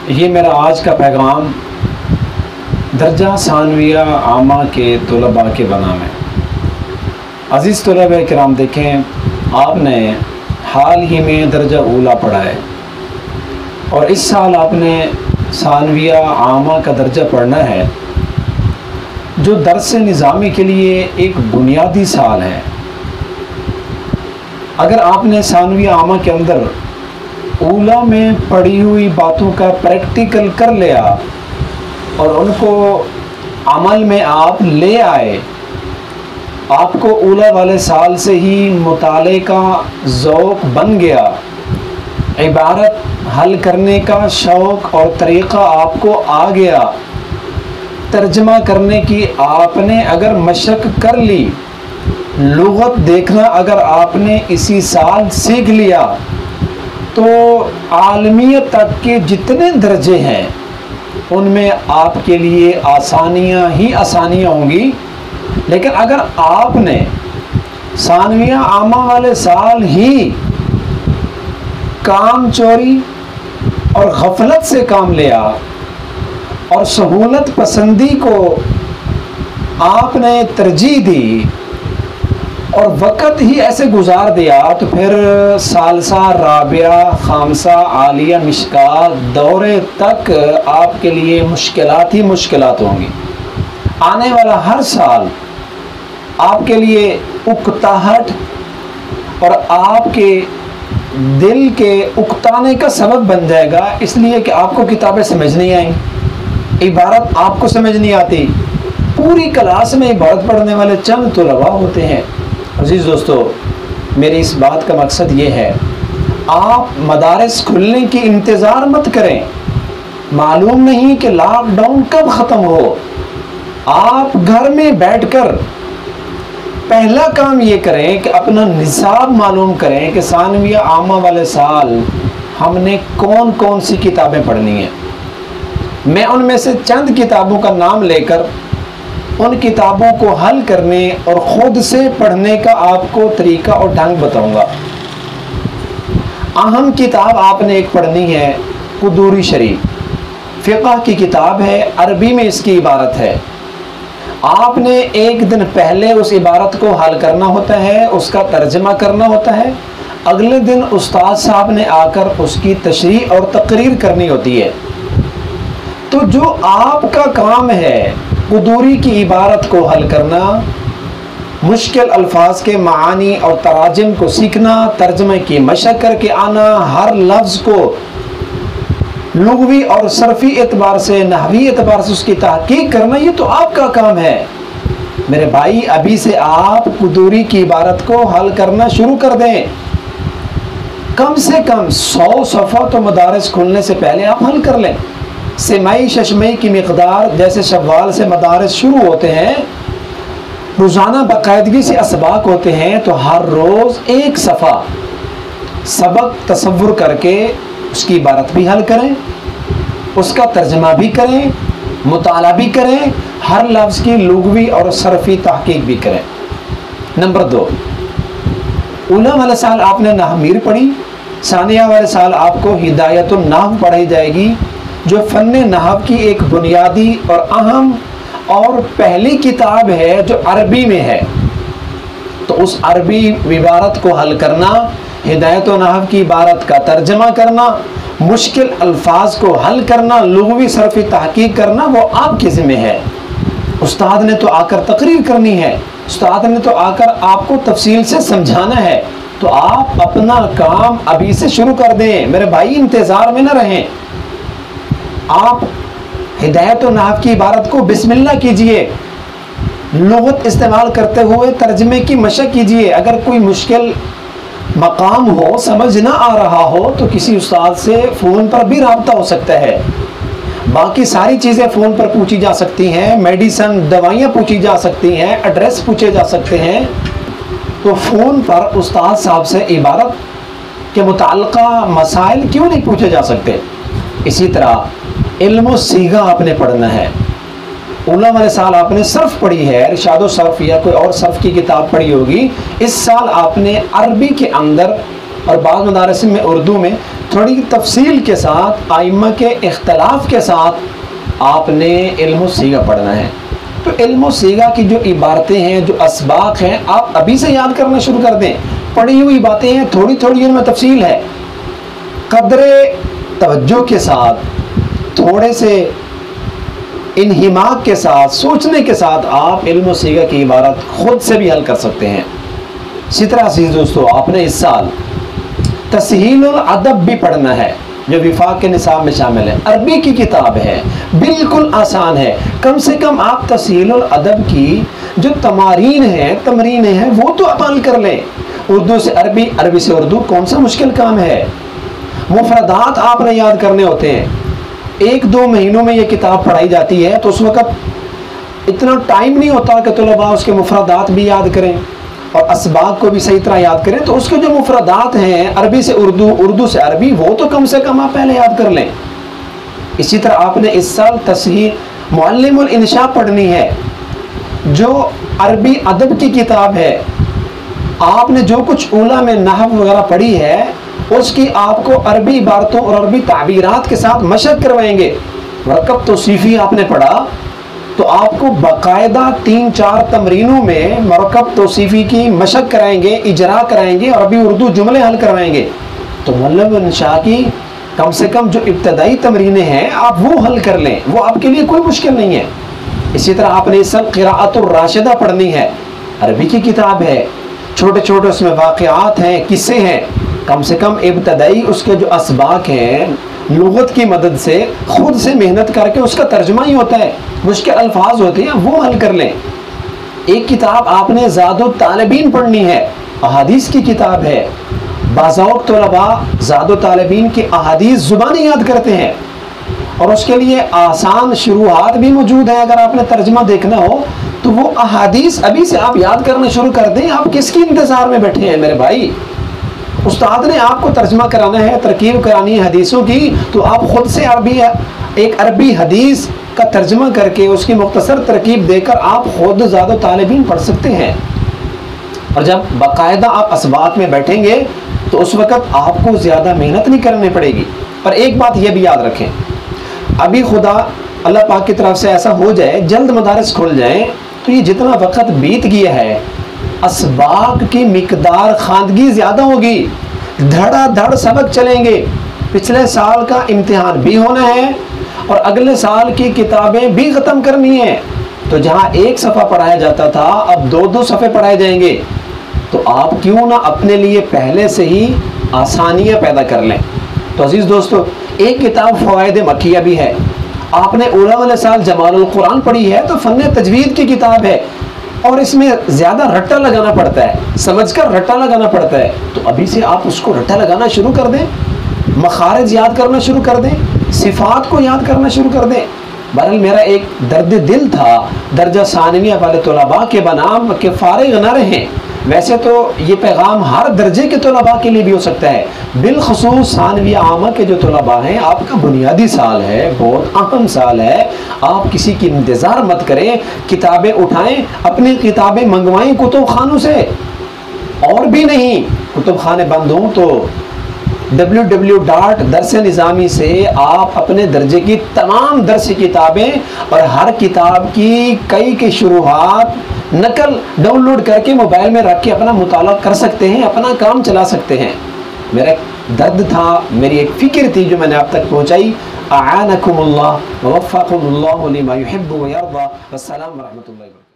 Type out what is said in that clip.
ये मेरा आज का पैगाम दर्जा सानविया आमा के तलबा के बना में। अज़ीज़ तलबा किराम, देखें, आपने हाल ही में दर्जा ऊला पढ़ा है और इस साल आपने सानविया आमा का दर्जा पढ़ना है, जो दर्स निज़ामी के लिए एक बुनियादी साल है। अगर आपने सानविया आमा के अंदर ऊला में पढ़ी हुई बातों का प्रैक्टिकल कर लिया और उनको अमल में आप ले आए, आपको ऊला वाले साल से ही मुताले का ज़ौक़ बन गया, इबारत हल करने का शौक़ और तरीक़ा आपको आ गया, तर्जमा करने की आपने अगर मशक़ कर ली, लुग़त देखना अगर आपने इसी साल सीख लिया, तो आलमियत तक के जितने दर्जे हैं उनमें आपके लिए आसानियाँ ही आसानियाँ होंगी। लेकिन अगर आपने सानविया आमा वाले साल ही काम चोरी और गफलत से काम लिया और सहूलत पसंदी को आपने तरजीह दी और वक़्त ही ऐसे गुजार दिया, तो फिर सालसा, राबिया, खामसा, आलिया, मिशकात दौरे तक आपके लिए मुश्किलात ही मुश्किलात होंगी। आने वाला हर साल आपके लिए उकताहट और आपके दिल के उकताने का सबब बन जाएगा, इसलिए कि आपको किताबें समझ नहीं आएंगी, इबारत आपको समझ नहीं आती। पूरी क्लास में इबारत पढ़ने वाले चंद तलबा होते हैं। अजीज़ दोस्तों, मेरी इस बात का मकसद ये है, आप मदारिस खुलने की इंतज़ार मत करें। मालूम नहीं कि लॉकडाउन कब ख़त्म हो। आप घर में बैठकर पहला काम ये करें कि अपना निसाब मालूम करें कि सानविया आमा वाले साल हमने कौन कौन सी किताबें पढ़नी हैं। मैं उनमें से चंद किताबों का नाम लेकर उन किताबों को हल करने और ख़ुद से पढ़ने का आपको तरीका और ढंग बताऊंगा। अहम किताब आपने एक पढ़नी है, कुदूरी शरीफ, फ़िक़्ह की किताब है, अरबी में इसकी इबारत है। आपने एक दिन पहले उस इबारत को हल करना होता है, उसका तर्जमा करना होता है। अगले दिन उस्ताद साहब ने आकर उसकी तशरीह और तकरीर करनी होती है। तो जो आपका काम है कुदूरी की इबारत को हल करना, मुश्किल अल्फाज के मानी और तराजिम को सीखना, तर्जमे की मशक़ करके आना, हर लफ्ज़ को लुग़वी और सरफ़ी एतबार से, नहवी एतबार से उसकी तहक़ीक़ करना, ये तो आपका काम है। मेरे भाई, अभी से आप कुदूरी की इबारत को हल करना शुरू कर दें। कम से कम 100 सफ़ा तो मदारिस खुलने से पहले आप हल कर लें। सेमाई शशमई की मिक़दार, जैसे शव्वाल से मदारिस शुरू होते हैं, रोज़ाना बाकायदगी से असबाक होते हैं, तो हर रोज़ एक सफ़ा सबक तसव्वुर करके उसकी इबारत भी हल करें, उसका तर्जमा भी करें, मुताला भी करें, हर लफ्ज़ की लुग़वी और सरफ़ी तहक़ीक़ भी करें। नंबर 2, ऊला वाले साल आपने नहमीर पढ़ी, सानिया वाले साल आपको हिदायतुन नहव पढ़ाई जाएगी, जो फ़न्ने नहव की एक बुनियादी और अहम और पहली किताब है जो अरबी में है। तो उस अरबी इबारत को हल करना, हिदायत व नहव की इबारत का तर्जमा करना, मुश्किल अल्फाज को हल करना, लुग़वी सरफ़ी तहक़ीक़ करना, वो आपके ज़िम्मे है। उस्ताद ने तो आकर तकरीर करनी है, उस्ताद ने तो आकर आपको तफसील से समझाना है, तो आप अपना काम अभी से शुरू कर दें। मेरे भाई, इंतज़ार में न रहें। आप हिदायत व नहव की इबारत को बिस्मिल्लाह कीजिए, लुग़त इस्तेमाल करते हुए तर्जमे की मशक़ कीजिए। अगर कोई मुश्किल मकाम हो, समझ ना आ रहा हो, तो किसी उस्ताद से फ़ोन पर भी रब्ता हो सकता है। बाकी सारी चीज़ें फ़ोन पर पूछी जा सकती हैं, मेडिसन, दवाइयाँ पूछी जा सकती हैं, एड्रेस पूछे जा सकते हैं। तो फ़ोन पर उस्ताद साहब से इबारत के मुताल्लिक़ा मसाइल क्यों नहीं पूछे जा सकते। इसी तरह इल्म सीगा आपने पढ़ना है। ऊला वाले साल आपने सर्फ पढ़ी है, इरशाद सर्फ या कोई और सर्फ की किताब पढ़ी होगी। इस साल आपने अरबी के अंदर और बाद मदारस में उर्दू में थोड़ी तफसील के साथ, आइम्मा के इख्तलाफ के साथ आपने इल्म सीगा पढ़ना है। तो इल्म सीगा की जो इबारतें हैं, जो असबाक हैं, आप अभी से याद करना शुरू कर दें। पढ़ी हुई बातें हैं, थोड़ी थोड़ी उनमें तफसील है। कदरे तवज्जो के साथ, थोड़े से इन्हिमाक के साथ, सोचने के साथ आप इल्म सीगा की इबारत खुद से भी हल कर सकते हैं। इसी तरह अज़ीज़ दोस्तों, आपने इस साल तस्हीलुल अदब भी पढ़ना है, जो विफाक के निसाब में शामिल है। अरबी की किताब है, बिल्कुल आसान है। कम से कम आप तस्हीलुल अदब की जो तमारीन हैं वो तो अमल कर लें। उर्दू से अरबी, अरबी से उर्दू, कौन सा मुश्किल काम है। मुफरदात आपने याद करने होते हैं। 1-2 महीनों में ये किताब पढ़ाई जाती है, तो उस वक़्त इतना टाइम नहीं होता कि तलबा उसके मुफरदात भी याद करें और असबाक को भी सही तरह याद करें। तो उसके जो मुफरदात हैं, अरबी से उर्दू, उर्दू से अरबी, वो तो कम से कम आप पहले याद कर लें। इसी तरह आपने इस साल तस्हील मुअल्लिमुल इंशा पढ़नी है, जो अरबी अदब की किताब है। आपने जो कुछ ऊला में नहव वगैरह पढ़ी है, उसकी आपको अरबी इबारतों और अरबी ताबीरात के साथ मशक करवाएंगे। मरकब तौसीफ़ी आपने पढ़ा, तो आपको बाकायदा 3-4 तमरीनों में मरकब तौसीफ़ी की मशक कराएंगे, इजरा कराएंगे और अभी उर्दू जुमले हल करवाएंगे। तो मुअल्लिमुल इंशा की कम से कम जो इब्तदाई तमरीनें हैं, आप वो हल कर लें, वो आपके लिए कोई मुश्किल नहीं है। इसी तरह आपने इस साल क़िराअतुर राशिदा पढ़नी है, अरबी की किताब है, छोटे छोटे उसमें वाक़यात हैं, किस्से हैं। कम से कम इब्तदाई उसके जो असबाक हैं, लुगत की मदद से खुद से मेहनत करके उसका तर्जुमा ही होता है, मुश्किल अल्फाज होते हैं, वो हल कर लें। एक किताब आपने ज़ादुत तालिबीन पढ़नी है, अहादीस की किताब है। बाज़ौक़ तलबा ज़ादुत तालिबीन की अहादीस ज़ुबानी याद करते हैं और उसके लिए आसान शुरुआत भी मौजूद है। अगर आपने तर्जुमा देखना हो तो वो अहादीस अभी से आप याद करना शुरू कर दें। आप किसकी इंतज़ार में बैठे हैं मेरे भाई? उस्ताद ने आपको तर्जुमा कराना है, तरकीब करानी है हदीसों की, तो आप खुद से एक अरबी हदीस का तर्जुमा करके उसकी मुख्तसर तरकीब देकर आप खुद ज़ादुत तालिबीन पढ़ सकते हैं। और जब बाकायदा आप असबात में बैठेंगे तो उस वक़्त आपको ज़्यादा मेहनत नहीं करनी पड़ेगी। पर एक बात यह भी याद रखें, अभी खुदा अल्लाह पाक की तरफ से ऐसा हो जाए, जल्द मदारिस खुल जाएँ, तो ये जितना वक़्त बीत गया है, असबाक की मिकदार खानगी ज़्यादा होगी, धड़ाधड़ सबक चलेंगे। पिछले साल का इम्तिहान भी होना है और अगले साल की किताबें भी ख़त्म करनी है। तो जहाँ 1 सफ़ा पढ़ाया जाता था, अब 2-2 सफ़े पढ़ाए जाएंगे। तो आप क्यों ना अपने लिए पहले से ही आसानियाँ पैदा कर लें। तो अज़ीज़ दोस्तों, एक किताब फ़वाइद मक्किया भी है। आपने ऊला वाले साल जमालुल कुरान पढ़ी है, तो फ़न तजवीद की किताब है और इसमें ज़्यादा रट्टा लगाना पड़ता है, समझकर रट्टा लगाना पड़ता है। तो अभी से आप उसको रट्टा लगाना शुरू कर दें, मखारिज याद करना शुरू कर दें, सिफ़ात को याद करना शुरू कर दें। बहरहाल मेरा एक दर्द दिल था दर्जा सानविया वाले तलबा के बनाम के फ़ारिग न रहें। वैसे तो ये पैगाम हर दर्जे के तलबा के लिए भी हो सकता है, बिलखुसूस सानविया आमा के जो तलबा हैं, आपका बुनियादी साल है, बहुत अहम साल है। आप किसी की इंतज़ार मत करें, किताबें उठाएं, अपनी किताबें मंगवाएं कुतुब खानों से। और भी नहीं, कुतुब खाने बंद हों तो www.दरस-ए-निज़ामी से आप अपने दर्जे की तमाम दर्स किताबें और हर किताब की कई की शुरुआत नकल डाउनलोड करके मोबाइल में रख के अपना मुताला कर सकते हैं, अपना काम चला सकते हैं। मेरा एक दर्द था, मेरी एक फ़िक्र थी जो मैंने आप तक पहुँचाई। आनकुमुल्लाह व वफ़क़कुमुल्लाहु लिमा युहिब्बु व यर्दा। अस्सलामु अलैकुम व रहमतुल्लाहि व बरकातुहू।